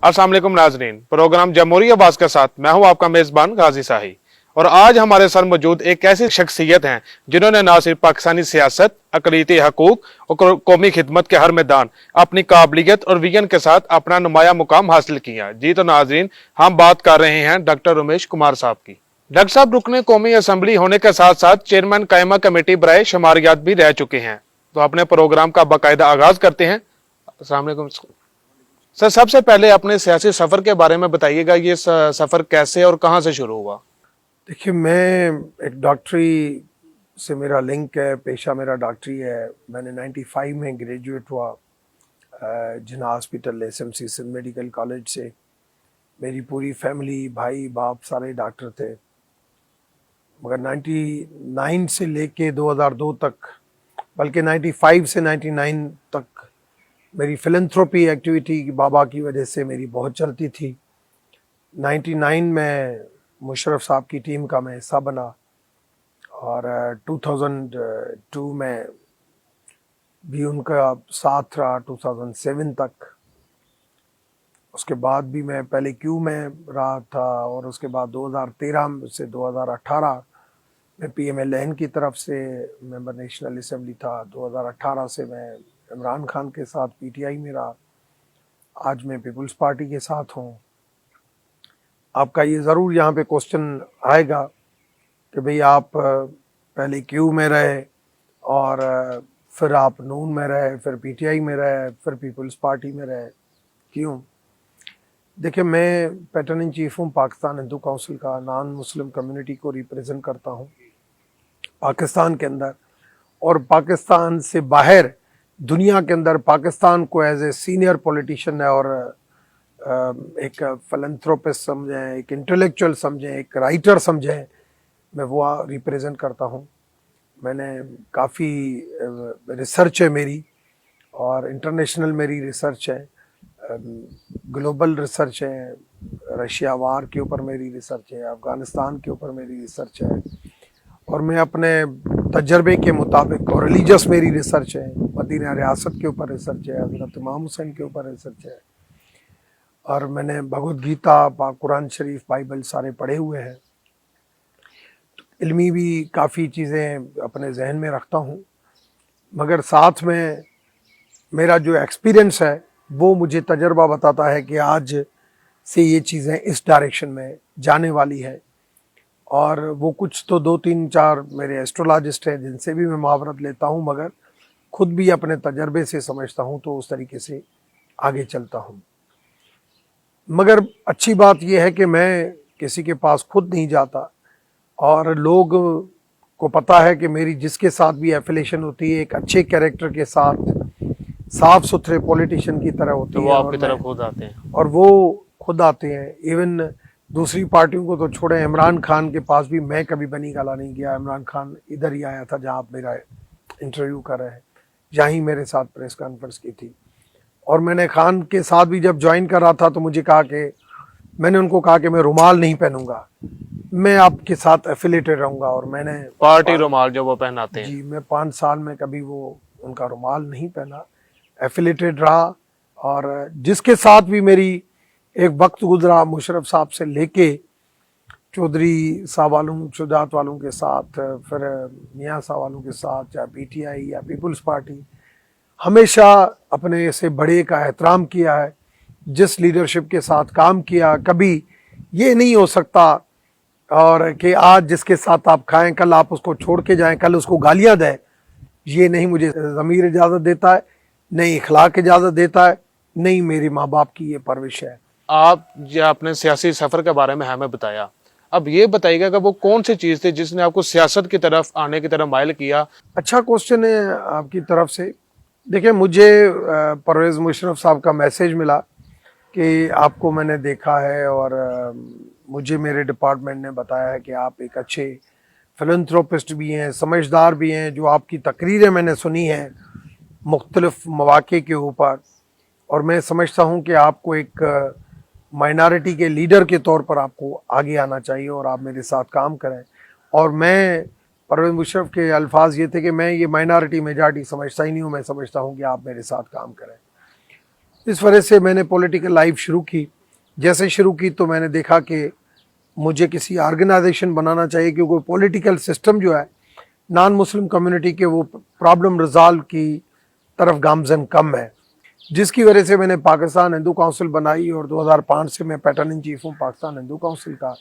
अस्सलाम वालेकुम नाजरीन, प्रोग्राम जमहूरी आवाज के साथ मैं हूं आपका मेजबान गाजी शाही। और आज हमारे साथ मौजूद एक ऐसी शख्सियत हैं जिन्होंने न सिर्फ पाकिस्तानी सियासत, अकलीती हकूक और कौमी खिदमत के हर मैदान अपनी काबिलियत और विजन के साथ अपना नुमाया मुकाम हासिल किया। जी तो नाजरीन, हम बात कर रहे हैं डॉक्टर उमेश कुमार साहब की। डॉक्टर साहब रुकने कौमी असम्बली होने के साथ साथ चेयरमैन कायमा कमेटी बराए शुमारियात भी रह चुके हैं। तो अपने प्रोग्राम का बाकायदा आगाज करते हैं। अस्सलाम वालेकुम सर, सबसे पहले अपने सियासी सफर के बारे में बताइएगा। ये सफर कैसे और कहां से शुरू हुआ? देखिए, मैं एक डॉक्टरी से मेरा लिंक है, पेशा मेरा डॉक्टरी है। मैंने 95 में ग्रेजुएट हुआ Jinnah hospital SMC Sindh medical college से। मेरी पूरी फैमिली, भाई बाप सारे डॉक्टर थे। मगर 99 से लेके 2002 तक, बल्कि 95 से 99 तक मेरी फिलंथ्रोपी एक्टिविटी बाबा की वजह से मेरी बहुत चलती थी। 99 में मुशर्रफ साहब की टीम का मैं हिस्सा बना और 2002 में भी उनका साथ रहा 2007 तक। उसके बाद भी मैं पहले क्यू में रहा था और उसके बाद 2013 से 2018 में PMLN की तरफ से मेंबर नेशनल असेंबली था। 2018 से मैं इमरान खान के साथ PTI में रहा। आज मैं पीपल्स पार्टी के साथ हूँ। आपका ये ज़रूर यहाँ पे क्वेश्चन आएगा कि भाई आप पहले क्यू में रहे और फिर आप नून में रहे, फिर PTI में रहे, फिर पीपल्स पार्टी में रहे, क्यों? देखिए, मैं पैटर्न इन चीफ हूँ पाकिस्तान हिंदू काउंसिल का। नॉन मुस्लिम कम्युनिटी को रिप्रेजेंट करता हूँ पाकिस्तान के अंदर और पाकिस्तान से बाहर दुनिया के अंदर। पाकिस्तान को एज ए सीनियर पॉलिटिशियन है और एक फिलैंथ्रोपिस्ट समझें, एक इंटेलेक्चुअल समझें, एक राइटर समझें, मैं वो रिप्रेजेंट करता हूँ। मैंने काफ़ी रिसर्च है मेरी और इंटरनेशनल मेरी रिसर्च है, ग्लोबल रिसर्च है। रशिया वार के ऊपर मेरी रिसर्च है, अफ़गानिस्तान के ऊपर मेरी रिसर्च है और मैं अपने तजर्बे के मुताबिक, और रिलीजियस मेरी रिसर्च है, मदीना रियासत के ऊपर रिसर्च है, हज़रत इमाम हुसैन के ऊपर रिसर्च है और मैंने भगवद गीता, कुरान शरीफ, बाइबल सारे पढ़े हुए हैं। तो इल्मी भी काफ़ी चीज़ें अपने जहन में रखता हूँ, मगर साथ में मेरा जो एक्सपीरियंस है वो मुझे तजर्बा बताता है कि आज से ये चीज़ें इस डायरेक्शन में जाने वाली है। और वो कुछ तो 2-3-4 मेरे एस्ट्रोलॉजिस्ट हैं जिनसे भी मैं मुआवरत लेता हूँ, मगर खुद भी अपने तजर्बे से समझता हूँ तो उस तरीके से आगे चलता हूँ। मगर अच्छी बात यह है कि मैं किसी के पास खुद नहीं जाता और लोग को पता है कि मेरी जिसके साथ भी एफिलेशन होती है एक अच्छे कैरेक्टर के साथ, साफ सुथरे पॉलिटिशियन की तरह होती तो है। वो आपकी तरफ खुद आते हैं और वो खुद आते हैं। इवन दूसरी पार्टियों को तो छोड़े, इमरान खान के पास भी मैं कभी बनी गला नहीं गया। इमरान खान इधर ही आया था जहाँ आप मेरा इंटरव्यू कर रहे हैं, जहाँ ही मेरे साथ प्रेस कॉन्फ्रेंस की थी। और मैंने खान के साथ भी जब ज्वाइन कर रहा था तो मुझे कहा कि, मैंने उनको कहा कि मैं रुमाल नहीं पहनूंगा, मैं आपके साथ एफिलेटेड रहूंगा। और मैंने पार्टी रुमाल जो वो पहनाते हैं जी, मैं 5 साल में कभी वो उनका रुमाल नहीं पहना, एफिलेटेड रहा। और जिसके साथ भी मेरी एक वक्त गुजरा, मुशर्रफ साहब से लेके चौधरी साहब वालों, शुजात वालों के साथ, फिर मियाँ साहब वालों के साथ, चाहे PTI या पीपल्स पार्टी, हमेशा अपने से बड़े का एहतराम किया है। जिस लीडरशिप के साथ काम किया, कभी ये नहीं हो सकता और कि आज जिसके साथ आप खाएं कल आप उसको छोड़ के जाएं, कल उसको गालियां दें। ये नहीं मुझे ज़मीर इजाज़त देता है, नहीं इखलाक इजाज़त देता है, नहीं मेरे माँ बाप की ये परवरिश है। आप जो अपने सियासी सफर के बारे में हमें बताया, अब ये बताइएगा कि वो कौन सी चीज थी जिसने आपको सियासत की तरफ आने की तरफ माइल किया? अच्छा क्वेश्चन है आपकी तरफ से। देखिए, मुझे परवेज़ मुशर्रफ साहब का मैसेज मिला कि आपको मैंने देखा है और मुझे मेरे डिपार्टमेंट ने बताया है कि आप एक अच्छे फिलैंथ्रोपिस्ट भी हैं, समझदार भी हैं। जो आपकी तकरीरें मैंने सुनी हैं मुख्तलिफ मौक़े के ऊपर, और मैं समझता हूँ कि आपको एक माइनॉरिटी के लीडर के तौर पर आपको आगे आना चाहिए और आप मेरे साथ काम करें। और मैं, परवेज़ मुशर्रफ के अल्फाज ये थे कि मैं ये माइनॉरिटी मेजॉरिटी समझता ही नहीं हूँ, मैं समझता हूँ कि आप मेरे साथ काम करें। इस वजह से मैंने पॉलिटिकल लाइफ शुरू की। जैसे शुरू की तो मैंने देखा कि मुझे किसी ऑर्गेनाइजेशन बनाना चाहिए, क्योंकि पॉलिटिकल सिस्टम जो है नॉन मुस्लिम कम्युनिटी के वो प्रॉब्लम रिजॉल्व की तरफ गामजन कम है, जिसकी वजह से मैंने पाकिस्तान हिंदू काउंसिल बनाई और 2005 से मैं पैटर्न इन चीफ हूँ पाकिस्तान हिंदू काउंसिल का,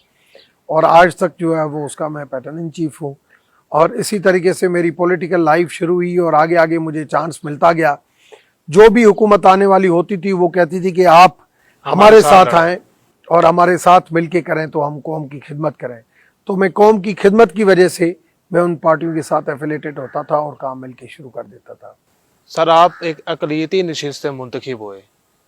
और आज तक जो है वो उसका मैं पैटर्न इन चीफ हूँ। और इसी तरीके से मेरी पॉलिटिकल लाइफ शुरू हुई और आगे आगे मुझे चांस मिलता गया। जो भी हुकूमत आने वाली होती थी वो कहती थी कि आप हमारे साथ आएं और हमारे साथ मिलके करें तो हम कौम की खिदमत करें। तो मैं कौम की खिदमत की वजह से मैं उन पार्टियों के साथ एफिलेटेड होता था और काम मिलके शुरू कर देता था। सर आप एक अकलियती नशिस्त से मुंतखब हुए।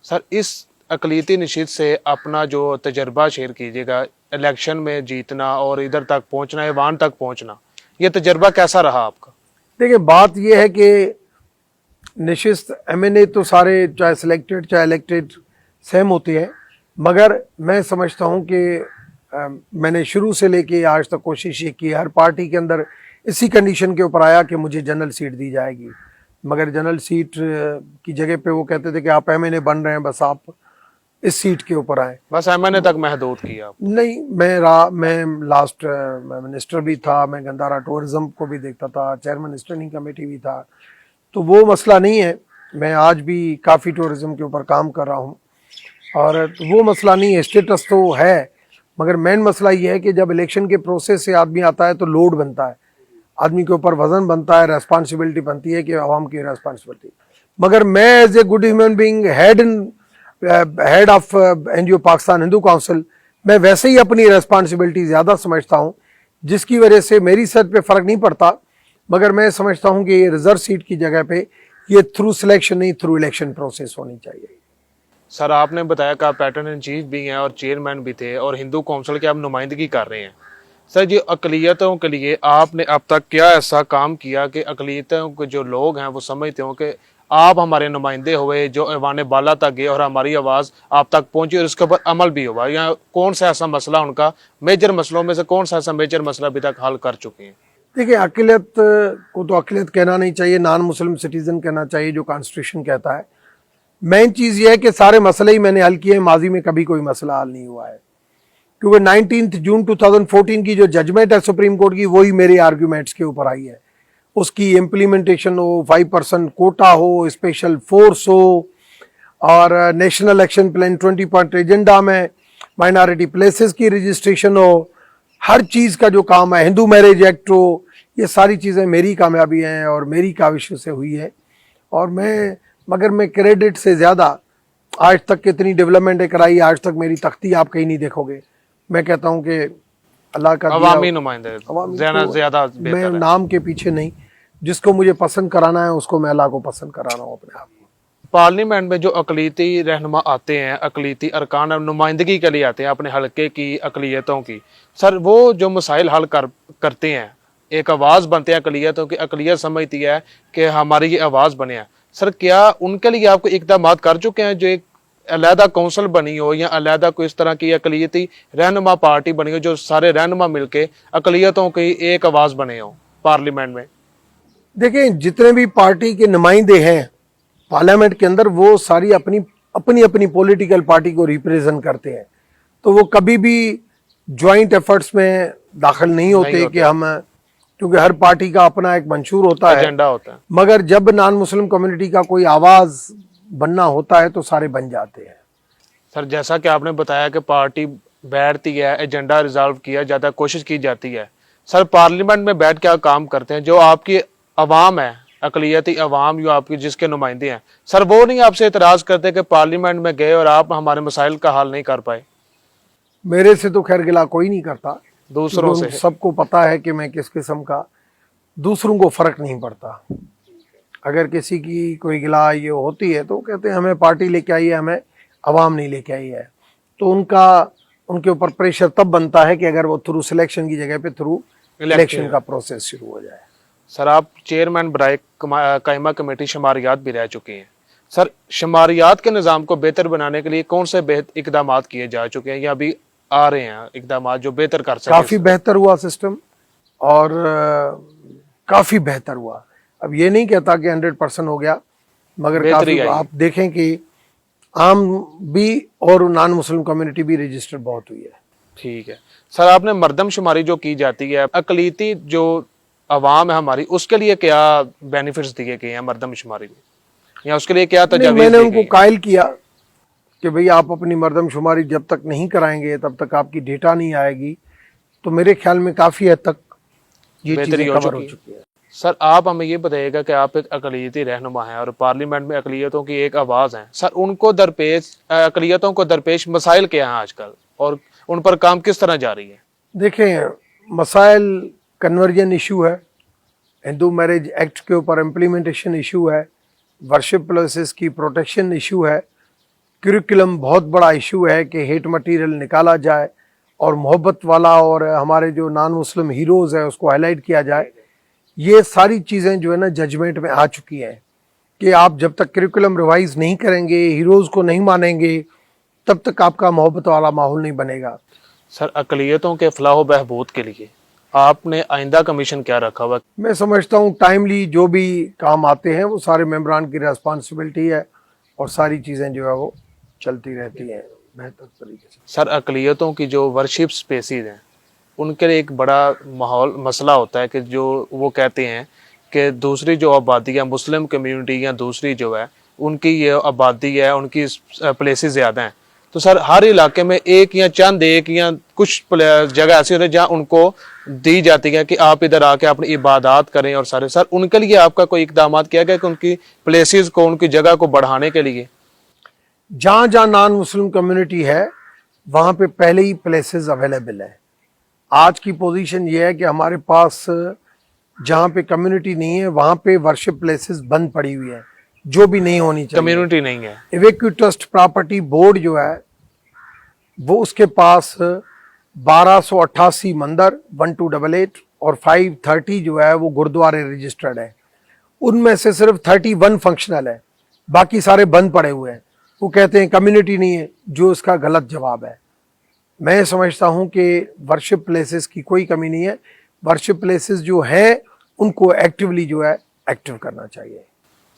सर इस अकलियती नशिस्त से अपना जो तजर्बा शेयर कीजिएगा, इलेक्शन में जीतना और इधर तक पहुंचना, ऐवान तक पहुंचना, ये तजर्बा कैसा रहा आपका? देखिए, बात यह है कि नशिस्त एमएनए तो सारे चाहे सिलेक्टेड चाहे इलेक्टेड सेम होते हैं, मगर मैं समझता हूं कि मैंने शुरू से लेके आज तक कोशिश ये की, हर पार्टी के अंदर इसी कंडीशन के ऊपर आया कि मुझे जनरल सीट दी जाएगी, मगर जनरल सीट की जगह पे वो कहते थे कि आप एमएनए बन रहे हैं, बस आप इस सीट के ऊपर आए। बस एमएनए तक महदूद किया? नहीं, मैं लास्ट मिनिस्टर भी था, मैं गंदारा टूरिज्म को भी देखता था, चेयरमैन स्टैंडिंग कमेटी भी था, तो वो मसला नहीं है। मैं आज भी काफ़ी टूरिज्म के ऊपर काम कर रहा हूँ और वो मसला नहीं है, स्टेटस तो है, मगर मेन मसला ये है कि जब इलेक्शन के प्रोसेस से आदमी आता है तो लोड बनता है, आदमी के ऊपर वजन बनता है, रेस्पॉन्सिबिलिटी बनती है कि आवाम की रेस्पॉन्सिबिलिटी। मगर मैं as a good human being head of NGO Pakistan Hindu Council, मैं वैसे ही अपनी रेस्पॉन्सिबिलिटी ज़्यादा समझता हूँ, जिसकी वजह से मेरी सर पे फ़र्क नहीं पड़ता, मगर मैं समझता हूँ कि ये रिजर्व सीट की जगह पे ये थ्रू सिलेक्शन नहीं, थ्रू इलेक्शन प्रोसेस होनी चाहिए। सर आपने बताया कि आप पैटर्न इन चीफ भी हैं और चेयरमैन भी थे और हिंदू काउंसिल की आप नुमाइंदगी कर रहे हैं। सर जी, अकलियतों के लिए आपने अब तक क्या ऐसा काम किया कि अकलियतों के जो लोग हैं वो समझते हो कि आप हमारे नुमाइंदे हुए, जो ऐवान बाला तक गए और हमारी आवाज़ आप तक पहुंची और इसके ऊपर अमल भी हुआ? या कौन सा ऐसा मसला, उनका मेजर मसलों में से कौन सा ऐसा मेजर मसला अभी तक हल कर चुके हैं? देखिए, अकलियत को तो अकलियत कहना नहीं चाहिए, नॉन मुस्लिम सिटीजन कहना चाहिए, जो कॉन्स्टिट्यूशन कहता है। मेन चीज़ ये है कि सारे मसले ही मैंने हल किए, माजी में कभी कोई मसला हल नहीं हुआ है, क्योंकि 19 जून 2014 की जो जजमेंट है सुप्रीम कोर्ट की, वही मेरे आर्ग्यूमेंट्स के ऊपर आई है। उसकी इम्प्लीमेंटेशन हो, 5% कोटा हो, स्पेशल फोर्स हो, और national action plan 20 point agenda में माइनॉरिटी प्लेसेस की रजिस्ट्रेशन हो, हर चीज़ का जो काम है, हिंदू मैरिज एक्ट हो, ये सारी चीज़ें मेरी कामयाबी हैं और मेरी काविश से हुई है। और मगर मैं क्रेडिट से ज़्यादा आज तक कितनी डेवलपमेंट कराई, आज तक मेरी तख्ती आप कहीं नहीं देखोगे। मैं कहता हूँ कि अल्लाह का अवामी नुमाइंदे ज़्यादा बेहतर मैं है। नाम के पीछे नहीं, जिसको मुझे पसंद कराना है उसको मैं अल्लाह को पसंद करा रहा हूँ अपने आप को। पार्लियामेंट में जो अकलीती रहनुमा आते हैं, अकलीती अरकान नुमाइंदगी के लिए आते हैं अपने हलके की अकलियतों की, सर वो जो मसाइल हल करते हैं, एक आवाज़ बनते हैं अकलियतों की, अकलियत समझती है कि हमारी ये आवाज़ बने हैं। सर क्या उनके लिए आपको इक़दामात कर चुके हैं, जो एक अलहदा कौंसल बनी हो या अलहदा कोई इस तरह की अकलियती रहनुमा पार्टी बनी हो, जो सारे रहनुमा मिलके अकलियतों की एक आवाज़ बने हो पार्लियामेंट में? देखिए, जितने भी पार्टी के नुमाइंदे हैं पार्लियामेंट के अंदर, वो सारी अपनी अपनी अपनी पॉलिटिकल पार्टी को रिप्रेजेंट करते हैं, तो वो कभी भी ज्वाइंट एफर्ट्स में दाखिल नहीं होते कि हम, क्योंकि हर पार्टी का अपना एक मंशूर होता है, एजेंडा होता है। मगर जब नॉन मुस्लिम कम्युनिटी का कोई आवाज़ बनना होता है तो सारे बन जाते हैं। सर जैसा कि आपने बताया कि पार्टी बैठती है, एजेंडा रिजॉल्व किया जाता है, कोशिश की जाती है। सर पार्लियामेंट में बैठ क्या काम करते हैं जो आपकी अवाम है, अकलियती अवाम जो आपकी जिसके नुमाइंदे हैं, सर वो नहीं आपसे इतराज़ करते कि पार्लियामेंट में गए और आप हमारे मसाइल का हल नहीं कर पाए? मेरे से तो खैर गिला कोई नहीं करता, दूसरों से सबको पता है कि मैं किस किस्म का, दूसरों को फर्क नहीं पड़ता। अगर किसी की कोई गिला ये होती है तो कहते हैं हमें पार्टी लेके आई है, हमें अवाम नहीं लेके आई है, तो उनके ऊपर प्रेशर तब बनता है कि अगर वो थ्रू सिलेक्शन की जगह पे थ्रू इलेक्शन का प्रोसेस शुरू हो जाए। सर आप चेयरमैन बराए कायमा कमेटी शुमारियात भी रह चुके हैं। सर शुमारियात के निज़ाम को बेहतर बनाने के लिए कौन से इकदाम किए जा चुके हैं या अभी आ रहे हैं इकदाम जो बेहतर कर सके? काफ़ी बेहतर हुआ सिस्टम और काफ़ी बेहतर हुआ। अब ये नहीं कहता कि 100% हो गया, मगर काफ़ी, आप देखें कि आम भी और नॉन मुस्लिम कम्युनिटी भी रजिस्टर्ड बहुत हुई है। ठीक है सर, आपने मर्दमशुमारी जो की जाती है अकलीती जो अवाम है हमारी, उसके लिए क्या बेनिफिट्स दिए गए हैं मर्दमशुमारी में, या उसके लिए क्या नहीं, तजावीज़ मैंने दी उनको गई हैं? कायल किया कि भाई आप अपनी मर्दमशुमारी जब तक नहीं कराएंगे तब तक आपकी डेटा नहीं आएगी। तो मेरे ख्याल में काफ़ी हद तक ये बेहतरी चीज़ें हो कवर हो चुकी है। चुकी है। सर आप हमें ये बताइएगा कि आप एक अकलीती रहनुमा हैं और पार्लियामेंट में अकलीतों की एक आवाज़ हैं। सर उनको दरपेश अकलीतों को दरपेश मसाइल क्या हैं आजकल, और उन पर काम किस तरह जारी है? देखें, मसाइल कन्वर्जन इशू है, हिंदू मैरिज एक्ट के ऊपर इम्प्लीमेंटेशन इशू है, वर्शिप प्लेसेस की प्रोटेक्शन इशू है, करिकुलम बहुत बड़ा इशू है कि हेट मटेरियल निकाला जाए और मोहब्बत वाला और हमारे जो नॉन मुस्लिम हीरोज़ हैं उसको हाईलाइट किया जाए। ये सारी चीज़ें जो है ना जजमेंट में आ चुकी हैं कि आप जब तक करिकुलम रिवाइज नहीं करेंगे, हीरोज़ को नहीं मानेंगे, तब तक आपका मोहब्बत वाला माहौल नहीं बनेगा। सर अकलीतों के फलाह बहबूद के लिए आपने आइंदा कमीशन क्या रखा हुआ? मैं समझता हूँ टाइमली जो भी काम आते हैं वो सारे मेंबरान की रिस्पॉन्सिबिलिटी है और सारी चीज़ें जो है वो चलती रहती हैं बेहतर तरीके से। सर अकलीतों की जो वर्शिप स्पेसीज हैं उनके लिए एक बड़ा माहौल मसला होता है कि जो वो कहते हैं कि दूसरी जो आबादी है मुस्लिम कम्युनिटी या दूसरी जो है उनकी ये आबादी है, उनकी प्लेसेस ज़्यादा हैं। तो सर हर इलाके में एक या कुछ जगह ऐसी होती है जहाँ उनको दी जाती है कि आप इधर आके अपनी इबादत करें और सारे। सर उनके लिए आपका कोई इकदाम किया गया कि उनकी प्लेसेस को, उनकी जगह को बढ़ाने के लिए? जहाँ जहाँ नॉन मुस्लिम कम्युनिटी है वहाँ पे पहले ही प्लेसेस अवेलेबल है। आज की पोजीशन ये है कि हमारे पास जहाँ पे कम्युनिटी नहीं है वहाँ पे वर्शिप प्लेसेस बंद पड़ी हुई है, जो भी नहीं होनी चाहिए। कम्युनिटी नहीं है। इवेक्यू ट्रस्ट प्रॉपर्टी बोर्ड जो है वो उसके पास 1288 मंदिर 1288 और 530 जो है वो गुरुद्वारे रजिस्टर्ड है। उनमें से सिर्फ 31 फंक्शनल है, बाकी सारे बंद पड़े हुए हैं। वो कहते हैं कम्युनिटी नहीं है, जो इसका गलत जवाब है। मैं समझता हूं कि वर्शिप प्लेसेस की कोई कमी नहीं है। वर्शिप प्लेसेस जो हैं उनको एक्टिवली जो है एक्टिव करना चाहिए।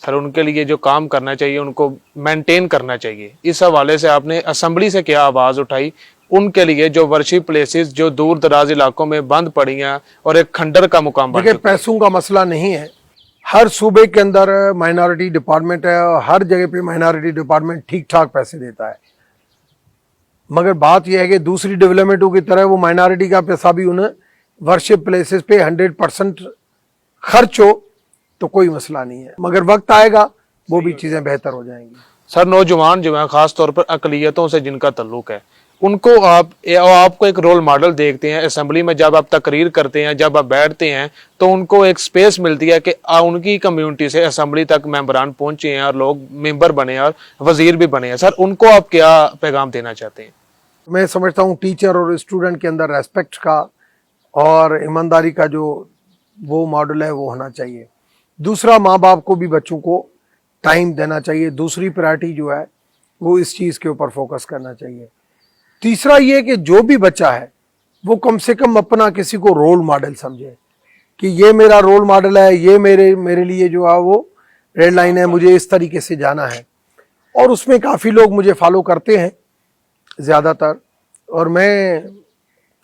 सर उनके लिए जो काम करना चाहिए उनको मेंटेन करना चाहिए। इस हवाले से आपने असेंबली से क्या आवाज़ उठाई उनके लिए जो वर्शिप प्लेसेस जो दूर दराज इलाकों में बंद पड़ी हैं और एक खंडर का मुकाम बन देखिए, चुका है? पैसों का मसला नहीं है। हर सूबे के अंदर माइनॉरिटी डिपार्टमेंट है और हर जगह पे माइनॉरिटी डिपार्टमेंट ठीक ठाक पैसे देता है, मगर बात यह है कि दूसरी डेवलपमेंटों की तरह वो माइनॉरिटी का पैसा भी उन्हें वर्शिप प्लेसेस पे 100% खर्च हो तो कोई मसला नहीं है, मगर वक्त आएगा वो भी चीज़ें बेहतर हो जाएंगी। सर नौजवान जो है खास तौर पर अकलियतों से जिनका ताल्लुक है उनको आपको एक रोल मॉडल देखते हैं असेंबली में, जब आप तकरीर करते हैं, जब आप बैठते हैं तो उनको एक स्पेस मिलती है कि उनकी कम्युनिटी से असेंबली तक मेंबरान पहुंचे हैं और लोग मेंबर बने और वजीर भी बने हैं। सर उनको आप क्या पैगाम देना चाहते हैं? मैं समझता हूँ टीचर और स्टूडेंट के अंदर रेस्पेक्ट का और ईमानदारी का जो वो मॉडल है वो होना चाहिए। दूसरा, माँ बाप को भी बच्चों को टाइम देना चाहिए। दूसरी प्रायोरिटी जो है वो इस चीज़ के ऊपर फोकस करना चाहिए। तीसरा ये कि जो भी बच्चा है वो कम से कम अपना किसी को रोल मॉडल समझे कि ये मेरा रोल मॉडल है, ये मेरे लिए जो है वो रेड लाइन है, मुझे इस तरीके से जाना है। और उसमें काफ़ी लोग मुझे फॉलो करते हैं ज़्यादातर, और मैं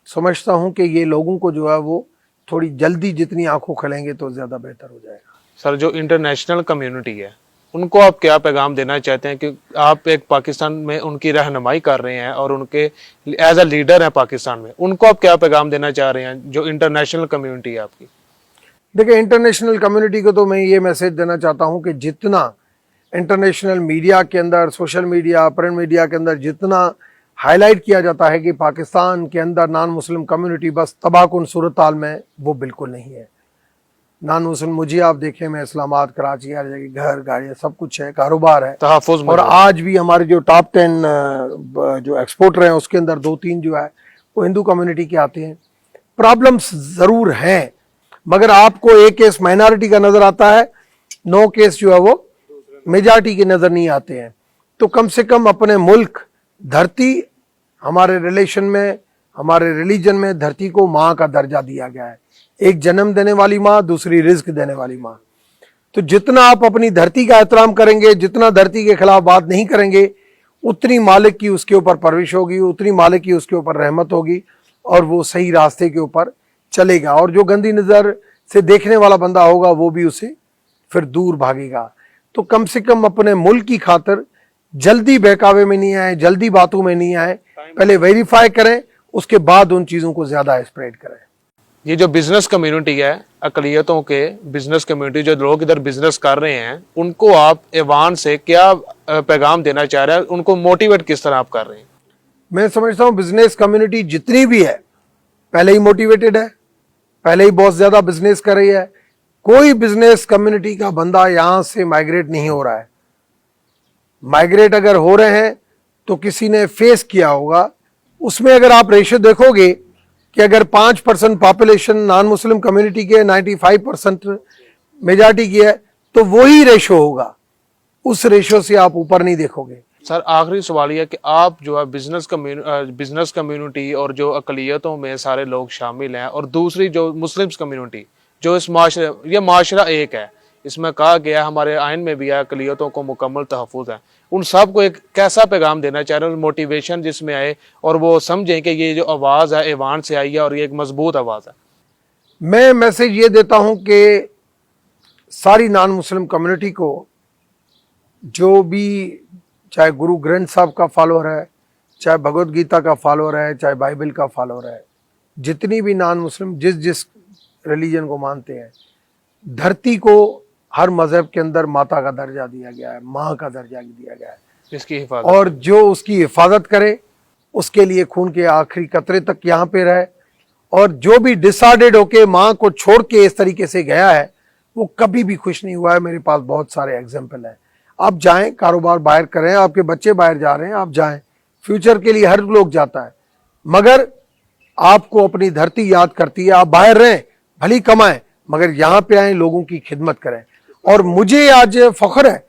समझता हूँ कि ये लोगों को जो है वो थोड़ी जल्दी जितनी आंखों खुलेंगे तो ज़्यादा बेहतर हो जाएगा। सर जो इंटरनेशनल कम्युनिटी है उनको आप क्या पैगाम देना चाहते हैं कि आप एक पाकिस्तान में उनकी रहनुमाई कर रहे हैं और उनके एज अ लीडर हैं पाकिस्तान में, उनको आप क्या पैगाम देना चाह रहे हैं जो इंटरनेशनल कम्युनिटी है आपकी? देखिए, इंटरनेशनल कम्युनिटी को तो मैं ये मैसेज देना चाहता हूँ कि जितना इंटरनेशनल मीडिया के अंदर, सोशल मीडिया, प्रिंट मीडिया के अंदर जितना हाईलाइट किया जाता है कि पाकिस्तान के अंदर नॉन मुस्लिम कम्युनिटी बस तबाहकुन सूरत हाल में, वो बिल्कुल नहीं है। नॉन मुस्लिम मुझे आप देखें, मैं इस्लामाबाद, कराची, हर जगह घर गाड़ियाँ सब कुछ है, कारोबार है। तहफ़्फ़ुज़ और आज भी हमारे जो टॉप 10 जो एक्सपोर्टर हैं उसके अंदर 2-3 जो है वो हिंदू कम्युनिटी के आते हैं। प्रॉब्लम्स ज़रूर हैं, मगर आपको एक केस माइनॉरिटी का नज़र आता है, 9 केस जो है वो मेजॉरिटी के नज़र नहीं आते हैं। तो कम से कम अपने मुल्क, धरती, हमारे रिलेशन में, हमारे रिलीजन में धरती को माँ का दर्जा दिया गया है। एक जन्म देने वाली माँ, दूसरी रिज्क देने वाली माँ। तो जितना आप अपनी धरती का एहतराम करेंगे, जितना धरती के खिलाफ बात नहीं करेंगे, उतनी मालिक की उसके ऊपर परविश होगी, उतनी मालिक की उसके ऊपर रहमत होगी और वो सही रास्ते के ऊपर चलेगा। और जो गंदी नज़र से देखने वाला बंदा होगा वो भी उसे फिर दूर भागेगा। तो कम से कम अपने मुल्क की खातिर जल्दी बहकावे में नहीं आए, जल्दी बातों में नहीं आए, पहले वेरीफाई करें, उसके बाद उन चीज़ों को ज़्यादा स्प्रेड करें। ये जो बिजनेस कम्युनिटी है, अकलियतों के बिजनेस कम्युनिटी, जो लोग इधर बिजनेस कर रहे हैं, उनको आप ऐवान से क्या पैगाम देना चाह रहे हैं? उनको मोटिवेट किस तरह आप कर रहे हैं? मैं समझता हूँ बिजनेस कम्युनिटी जितनी भी है पहले ही मोटिवेटेड है, पहले ही बहुत ज़्यादा बिजनेस कर रही है। कोई बिजनेस कम्युनिटी का बंदा यहाँ से माइग्रेट नहीं हो रहा है। माइग्रेट अगर हो रहे हैं तो किसी ने फेस किया होगा। उसमें अगर आप रेशियो देखोगे कि अगर 5% पॉपुलेशन नॉन मुस्लिम कम्युनिटी के 95% मेजॉरिटी की है तो वही रेशियो होगा, उस रेशियो से आप ऊपर नहीं देखोगे। सर, आखिरी सवाल यह कि आप जो है बिजनेस कम्युनिटी और जो अकलियतों में सारे लोग शामिल हैं, और दूसरी जो मुस्लिम्स कम्युनिटी, जो इस माशरे, ये माशरा एक है, इसमें कहा गया, हमारे आइन में भी है, अकलियतों को मुकम्मल तहफ़्फ़ुज़ है, उन सब को एक कैसा पैगाम देना चाह रहे हैं, मोटिवेशन जिसमें आए और वो समझें कि ये जो आवाज़ है ऐवान से आई है और ये एक मजबूत आवाज़ है? मैं मैसेज ये देता हूं कि सारी नॉन मुस्लिम कम्युनिटी को, जो भी चाहे गुरु ग्रंथ साहब का फॉलोअर है, चाहे भगवत गीता का फॉलोअर है, चाहे बाइबल का फॉलोअर है, जितनी भी नॉन मुस्लिम जिस जिस रिलीजन को मानते हैं, धरती को हर मजहब के अंदर माता का दर्जा दिया गया है, माँ का दर्जा दिया गया है, इसकी हिफाजत, और जो उसकी हिफाजत करे उसके लिए खून के आखिरी कतरे तक यहाँ पे रहे। और जो भी डिसाइडेड होके माँ को छोड़ के इस तरीके से गया है वो कभी भी खुश नहीं हुआ है। मेरे पास बहुत सारे एग्जाम्पल हैं। आप जाएं, कारोबार बाहर करें, आपके बच्चे बाहर जा रहे हैं, आप जाएं, फ्यूचर के लिए हर लोग जाता है, मगर आपको अपनी धरती याद करती है। आप बाहर रहें, भली कमाएं, मगर यहाँ पे आए, लोगों की खिदमत करें। और मुझे आज फख्र है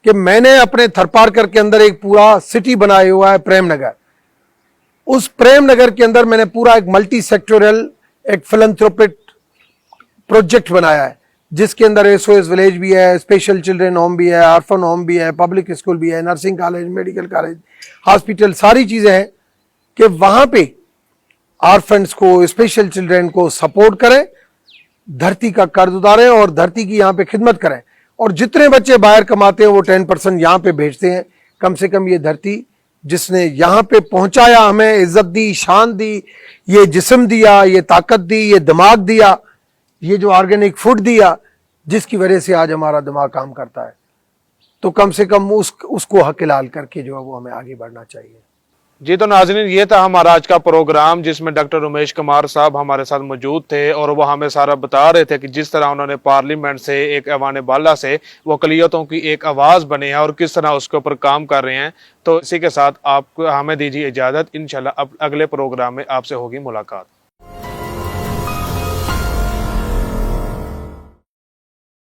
कि मैंने अपने थरपारकर के अंदर एक पूरा सिटी बनाया हुआ है, प्रेम नगर। उस प्रेम नगर के अंदर मैंने पूरा एक मल्टी सेक्टोरियल एक फिलैंथ्रोपिक प्रोजेक्ट बनाया है, जिसके अंदर एसओएस विलेज भी है, स्पेशल चिल्ड्रन होम भी है, ऑर्फन होम भी है, पब्लिक स्कूल भी है, nursing college, medical college, hospital, सारी चीजें हैं कि वहां पे ऑर्फन्स को, स्पेशल चिल्ड्रन को सपोर्ट करें, धरती का कर्ज उतारें और धरती की यहाँ पे खिदमत करें। और जितने बच्चे बाहर कमाते हैं वो 10% यहाँ पे भेजते हैं। कम से कम ये धरती जिसने यहाँ पे पहुंचाया, हमें इज्जत दी, शान दी, ये जिस्म दिया, ये ताकत दी, ये दिमाग दिया, ये जो ऑर्गेनिक फूड दिया, जिसकी वजह से आज हमारा दिमाग काम करता है, तो कम से कम उसको हक लाल करके जो है वो हमें आगे बढ़ना चाहिए। जी, तो नाज़रीन, ये था हमारा आज का प्रोग्राम, जिसमें डॉक्टर उमेश कुमार साहब हमारे साथ मौजूद थे और वो हमें सारा बता रहे थे कि जिस तरह उन्होंने पार्लियामेंट से, एक ऐवान बाला से, वो अक़लियतों की एक आवाज़ बने हैं और किस तरह उसके ऊपर काम कर रहे हैं। तो इसी के साथ आप हमें दीजिए इजाज़त। इंशाल्लाह अब अगले प्रोग्राम में आपसे होगी मुलाकात।